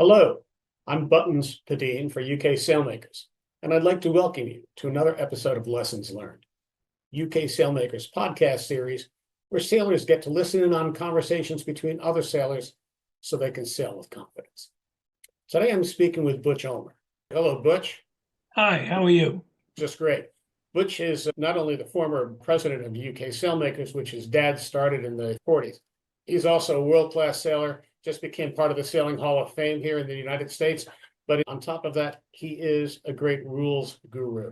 Hello, I'm Buttons Padin for UK Sailmakers, and I'd like to welcome you to another episode of Lessons Learned, UK Sailmakers podcast series where sailors get to listen in on conversations between other sailors so they can sail with confidence. Today I'm speaking with Butch Ulmer. Hello, Butch. Hi, how are you? Just great. Butch is not only the former president of UK Sailmakers, which his dad started in the 40s, he's also a world-class sailor, just became part of the Sailing Hall of Fame here in the United States. But on top of that, he is a great rules guru.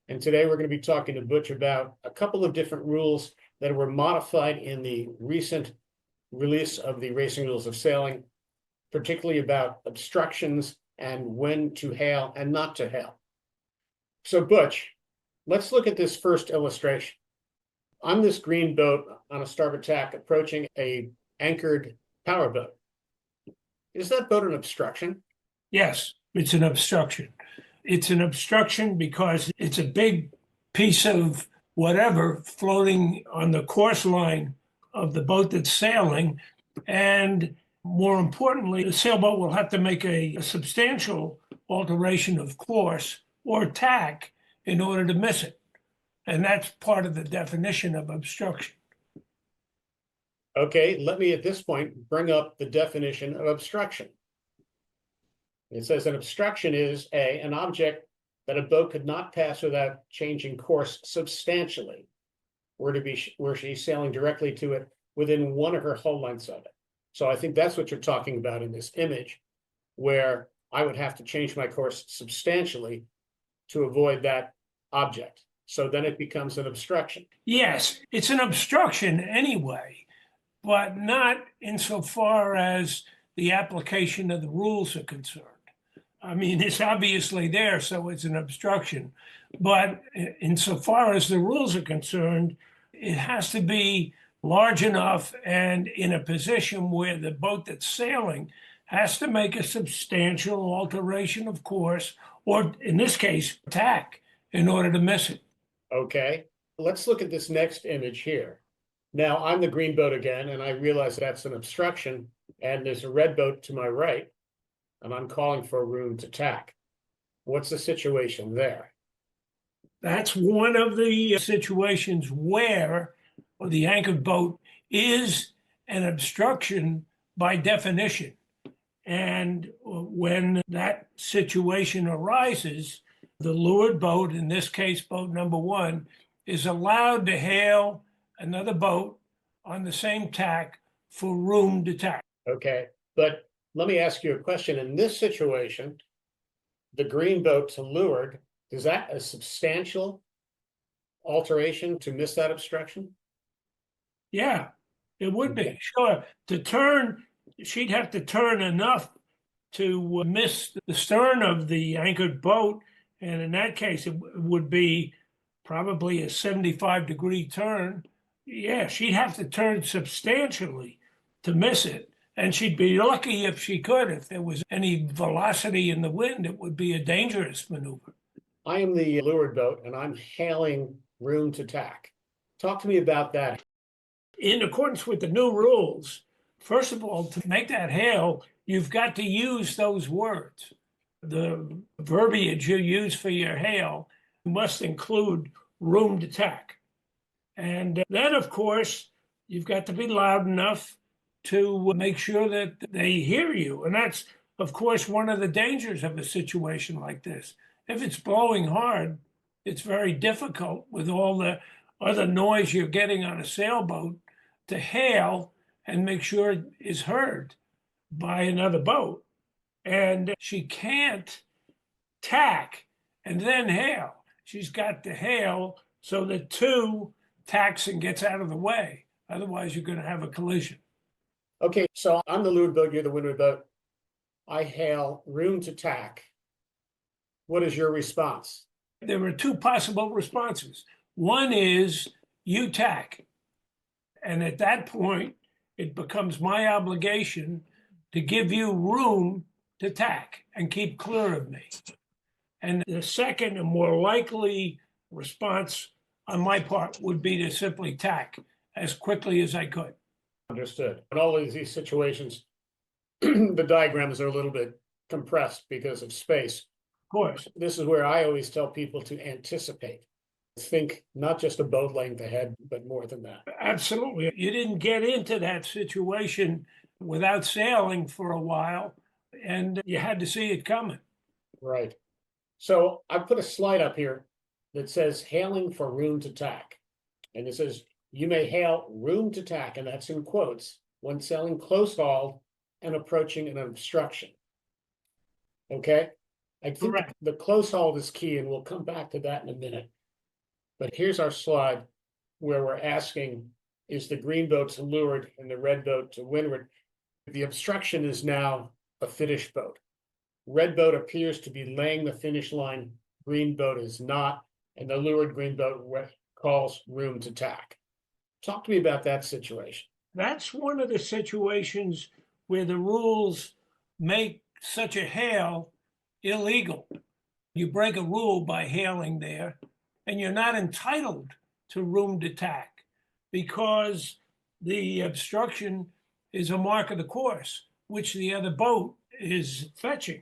And today we're going to be talking to Butch about a couple of different rules that were modified in the recent release of the Racing Rules of Sailing, particularly about obstructions and when to hail and not to hail. So Butch, let's look at this first illustration. I'm this green boat on a starboard tack approaching a anchored power boat. Is that boat an obstruction? Yes, it's an obstruction. It's an obstruction because it's a big piece of whatever floating on the course line of the boat that's sailing. And more importantly, the sailboat will have to make a substantial alteration of course or tack in order to miss it. And that's part of the definition of obstruction. Okay, let me at this point bring up the definition of obstruction. It says an obstruction is an object that a boat could not pass without changing course substantially, were she sailing directly to it within one of her hull lengths of it. So I think that's what you're talking about in this image, where I would have to change my course substantially to avoid that object. So then it becomes an obstruction. Yes, it's an obstruction anyway, but not insofar as the application of the rules are concerned. I mean, it's obviously there, so it's an obstruction. But insofar as the rules are concerned, it has to be large enough and in a position where the boat that's sailing has to make a substantial alteration of course, or in this case, tack, in order to miss it. Okay, let's look at this next image here. Now I'm the green boat again, and I realize that's an obstruction, and there's a red boat to my right, and I'm calling for room to tack. What's the situation there? That's one of the situations where the anchored boat is an obstruction by definition. And when that situation arises, the leeward boat, in this case, boat number one, is allowed to hail another boat on the same tack for room to tack. Okay, but let me ask you a question. In this situation, the green boat to leeward, is that a substantial alteration to miss that obstruction? Yeah, it would be. Sure. To turn, she'd have to turn enough to miss the stern of the anchored boat. And in that case, it would be probably a 75-degree turn. Yeah, she'd have to turn substantially to miss it. And she'd be lucky if she could. If there was any velocity in the wind, it would be a dangerous maneuver. I am the leeward boat, and I'm hailing room to tack. Talk to me about that. In accordance with the new rules, first of all, to make that hail, you've got to use those words. The verbiage you use for your hail must include room to tack. And then, of course, you've got to be loud enough to make sure that they hear you. And that's, of course, one of the dangers of a situation like this. If it's blowing hard, it's very difficult with all the other noise you're getting on a sailboat to hail and make sure it is heard by another boat. And she can't tack and then hail. She's got to hail so that two tacks and gets out of the way. Otherwise, you're going to have a collision. Okay, so I'm the leeward boat, you're the windward boat. I hail room to tack. What is your response? There are two possible responses. One is you tack. And at that point, it becomes my obligation to give you room to tack and keep clear of me. And the second and more likely response on my part would be to simply tack as quickly as I could. Understood. In all of these situations, the diagrams are a little bit compressed because of space. Of course. This is where I always tell people to anticipate. Think not just a boat length ahead, but more than that. Absolutely. You didn't get into that situation without sailing for a while, and you had to see it coming. Right. So I put a slide up here that says hailing for room to tack. And it says you may hail room to tack, and that's in quotes, when sailing close hauled and approaching an obstruction. Okay. I think Correct. the close hauled is key, and we'll come back to that in a minute. But here's our slide where we're asking, is the green boat to leeward and the red boat to windward? The obstruction is now a finished boat. Red boat appears to be laying the finish line. Green boat is not, and the leeward green boat calls room to tack. Talk to me about that situation. That's one of the situations where the rules make such a hail illegal. You break a rule by hailing there, and you're not entitled to room to tack because the obstruction is a mark of the course, which the other boat is fetching.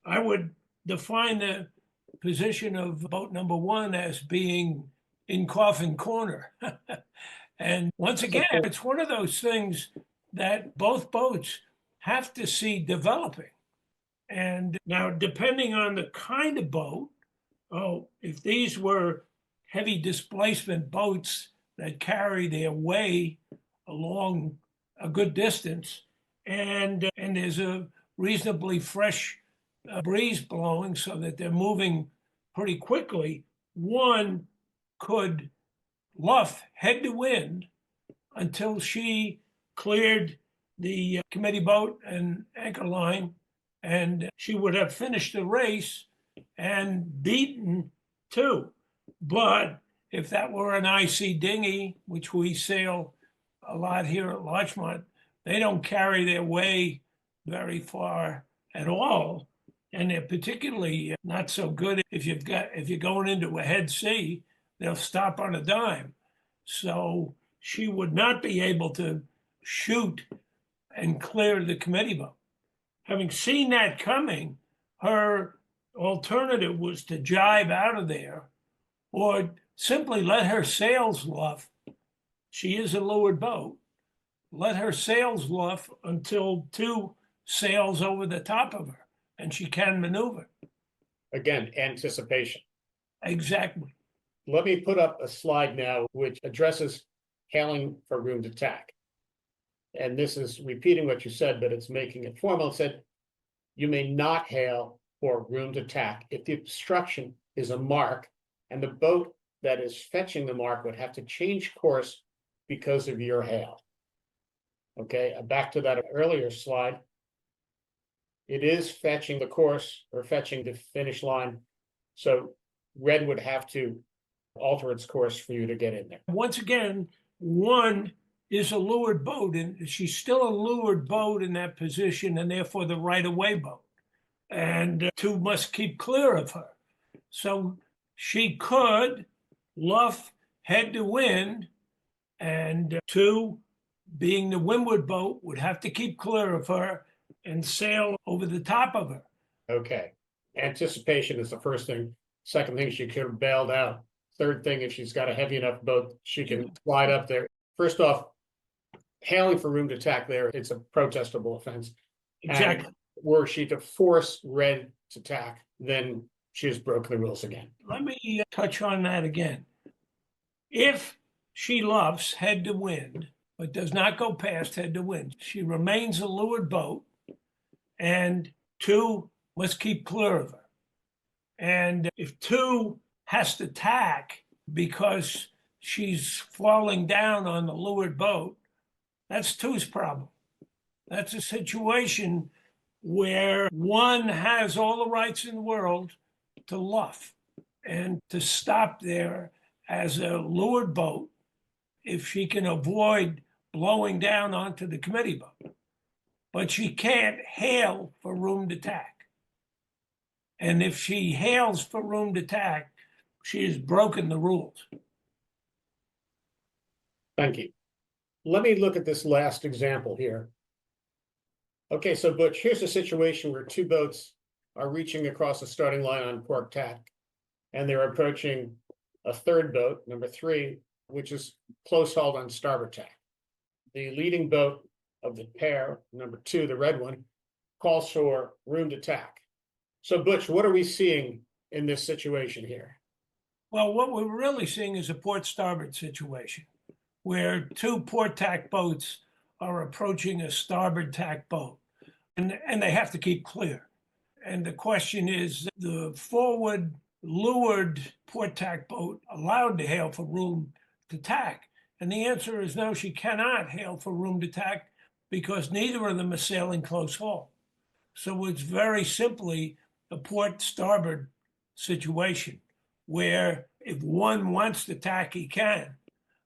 I would define the position of boat number one as being in coffin corner. And once again, it's one of those things that both boats have to see developing. And now, depending on the kind of boat, if these were heavy displacement boats that carry their way along a good distance, and there's a reasonably fresh breeze blowing so that they're moving pretty quickly, one could luff head to wind until she cleared the committee boat and anchor line, and she would have finished the race and beaten two. But if that were an IC dinghy, which we sail a lot here at Larchmont, they don't carry their way very far at all, and they're particularly not so good if you're going into a head sea. They'll stop on a dime. So she would not be able to shoot and clear the committee boat. Having seen that coming, her alternative was to jibe out of there or simply let her sails luff. She is a leeward boat. Let her sails luff until two sails over the top of her and she can maneuver. Again, anticipation. Exactly. Let me put up a slide now which addresses hailing for room to tack. And this is repeating what you said, but it's making it formal. It said, you may not hail for room to tack if the obstruction is a mark and the boat that is fetching the mark would have to change course because of your hail. Okay, back to that earlier slide. It is fetching the course or fetching the finish line. So red would have to alter its course for you to get in there. Once again, one is a leeward boat, and she's still a leeward boat in that position, and therefore the right-of-way boat. And two must keep clear of her. So she could luff head to wind, and two, being the windward boat, would have to keep clear of her and sail over the top of her. Okay. Anticipation is the first thing. Second thing, she could have bailed out. Third thing, if she's got a heavy enough boat, she can slide up there. First off, hailing for room to tack there, it's a protestable offense. Exactly. And were she to force red to tack, then she has broken the rules again. Let me touch on that again. If she luffs head to wind, but does not go past head to wind, she remains a leeward boat, and two must keep clear of her. And if two has to tack because she's falling down on the leeward boat, that's two's problem. That's a situation where one has all the rights in the world to luff and to stop there as a leeward boat if she can avoid blowing down onto the committee boat. But she can't hail for room to tack. And if she hails for room to tack, she has broken the rules. Thank you. Let me look at this last example here. Okay, so Butch, here's a situation where two boats are reaching across the starting line on Port Tack, and they're approaching a third boat, number 3, which is close hauled on starboard tack. The leading boat of the pair, number 2, the red one, calls for room to tack. So Butch, what are we seeing in this situation here? Well, what we're really seeing is a port-starboard situation where two port tack boats are approaching a starboard tack boat, and they have to keep clear. And the question is, the forward leeward port tack boat allowed to hail for room to tack? And the answer is no, she cannot hail for room to tack because neither of them are sailing close haul. So it's very simply a port starboard situation where if one wants to tack, he can,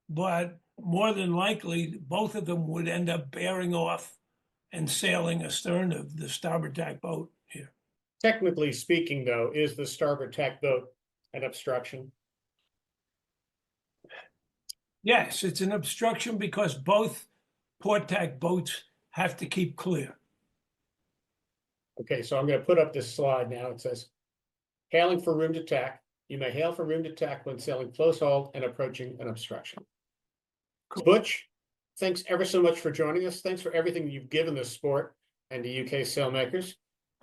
but more than likely, both of them would end up bearing off and sailing astern of the starboard tack boat here. Technically speaking, though, is the starboard tack boat an obstruction? Yes, it's an obstruction because both port tack boats have to keep clear. Okay, so I'm going to put up this slide now. It says, hailing for room to tack. You may hail for room to tack when sailing close hauled and approaching an obstruction. Cool. Butch, thanks ever so much for joining us. Thanks for everything you've given this sport and to UK Sailmakers.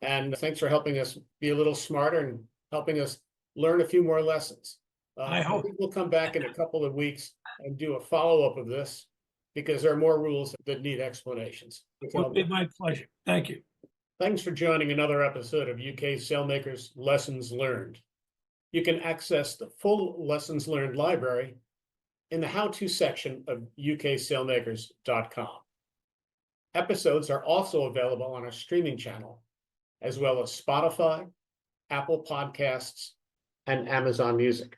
And thanks for helping us be a little smarter and helping us learn a few more lessons. I hope. think we'll come back in a couple of weeks and do a follow-up of this because there are more rules that need explanations. It would be my pleasure. Thank you. Thanks for joining another episode of UK Sailmakers Lessons Learned. You can access the full Lessons Learned library in the how-to section of uksailmakers.com. Episodes are also available on our streaming channel, as well as Spotify, Apple Podcasts, and Amazon Music.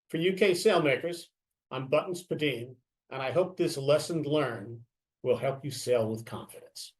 For UK Sailmakers, I'm Buttons Padin, and I hope this lesson learned will help you sail with confidence.